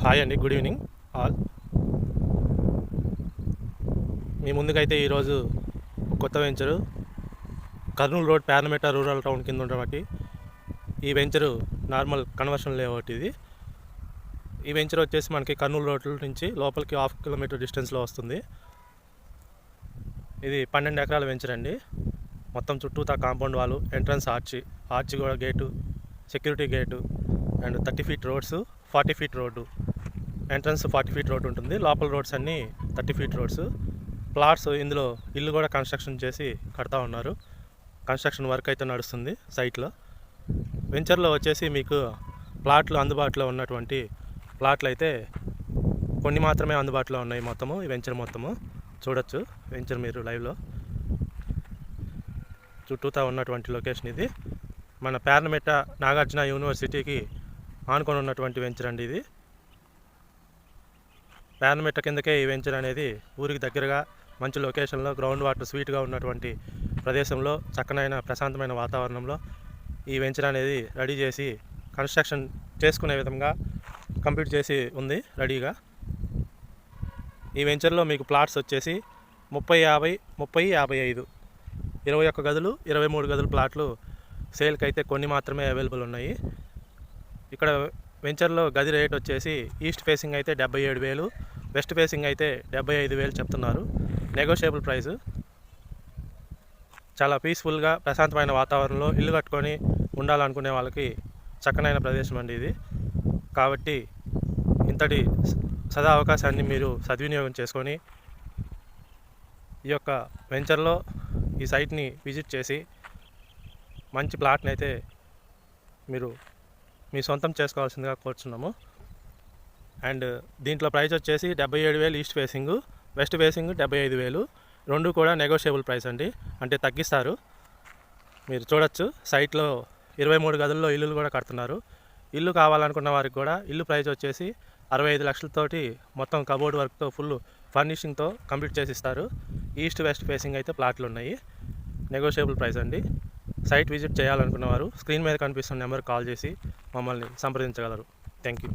Hi అండి, good evening all. మీ ముందుకైతే ఈరోజు కొత్త వెంచరు కర్నూలు రోడ్ ప్యారమెట రూరల్ టౌన్ కింద ఉండబట్టి ఈ వెంచరు నార్మల్ కన్వర్షన్ లేఅవుట్. ఈ వెంచర్ వచ్చేసి మనకి కర్నూలు రోడ్ నుంచి లోపలికి 1/2 కిలోమీటర్ డిస్టెన్స్లో వస్తుంది. ఇది 12 ఎకరాల వెంచర్ అండి. మొత్తం చుట్టూతా కాంపౌండ్ వాళ్ళు, ఎంట్రన్స్ ఆర్చి కూడా gate, security gate and 30 feet roads, 40 feet road. Entrance 40 feet road ఉంటుంది, లోపల రోడ్స్ అన్నీ 30 ఫీట్ రోడ్స్. ప్లాట్స్ ఇందులో ఇల్లు కూడా కన్స్ట్రక్షన్ చేసి కడతా ఉన్నారు. కన్స్ట్రక్షన్ వర్క్ అయితే నడుస్తుంది సైట్లో. వెంచర్లో వచ్చేసి మీకు ప్లాట్లు అందుబాటులో ఉన్నటువంటి ప్లాట్లు అయితే కొన్ని మాత్రమే అందుబాటులో ఉన్నాయి. మొత్తము ఈ వెంచర్ మొత్తము చూడొచ్చు. వెంచర్ మీరు లైవ్లో చుట్టూతా ఉన్నటువంటి లొకేషన్ ఇది. మన ప్యారమెట నాగార్జున యూనివర్సిటీకి ఆనుకొని ఉన్నటువంటి వెంచర్ అండి ఇది. ప్యారమెట కిందకే ఈ వెంచర్ అనేది ఊరికి దగ్గరగా మంచి లొకేషన్లో, గ్రౌండ్ వాటర్ స్వీట్గా ఉన్నటువంటి ప్రదేశంలో, చక్కనైన ప్రశాంతమైన వాతావరణంలో ఈ వెంచర్ అనేది రెడీ చేసి కన్స్ట్రక్షన్ చేసుకునే విధంగా కంప్లీట్ చేసి ఉంది రెడీగా. ఈ వెంచర్లో మీకు ప్లాట్స్ వచ్చేసి 30, 50, 55, 21 గదులు, 23 గదులు ప్లాట్లు సేల్కి అయితే కొన్ని మాత్రమే అవైలబుల్ ఉన్నాయి. ఇక్కడ వెంచర్లో గది రేట్ వచ్చేసి ఈస్ట్ ఫేసింగ్ అయితే 77,000, వెస్ట్ ఫేసింగ్ అయితే 75,000 చెప్తున్నారు. Negotiable price. చాలా పీస్ఫుల్గా ప్రశాంతమైన వాతావరణంలో ఇల్లు కట్టుకొని ఉండాలనుకునే వాళ్ళకి చక్కనైన ప్రదేశం అండి ఇది. కాబట్టి ఇంతటి సదా అవకాశాన్ని మీరు సద్వినియోగం చేసుకొని ఈ యొక్క వెంచర్లో ఈ సైట్ని విజిట్ చేసి మంచి ప్లాట్ని అయితే మీరు మీ సొంతం చేసుకోవాల్సిందిగా కోరుచున్నాము. అండ్ దీంట్లో ప్రైస్ వచ్చేసి 77,000 ఈస్ట్ ఫేసింగ్, వెస్ట్ ఫేసింగ్ 75,000. రెండు కూడా నెగోషియబుల్ ప్రైస్ అండి, అంటే తగ్గిస్తారు. మీరు చూడొచ్చు, సైట్లో 23 గదుల్లో ఇల్లులు కూడా కడుతున్నారు. ఇల్లు కావాలనుకున్న వారికి కూడా ఇల్లు ప్రైస్ వచ్చేసి 65 లక్షలతోటి మొత్తం కబోర్డ్ వర్క్తో ఫుల్ ఫర్నిషింగ్తో కంప్లీట్ చేసి ఇస్తారు. ఈస్ట్ వెస్ట్ ఫేసింగ్ అయితే ప్లాట్లు ఉన్నాయి. నెగోషియబుల్ ప్రైస్ అండి. సైట్ విజిట్ చేయాలనుకున్నవారు స్క్రీన్ మీద కనిపిస్తున్న నెంబర్ కాల్ చేసి మమ్మల్ని సంప్రదించగలరు. Thank you.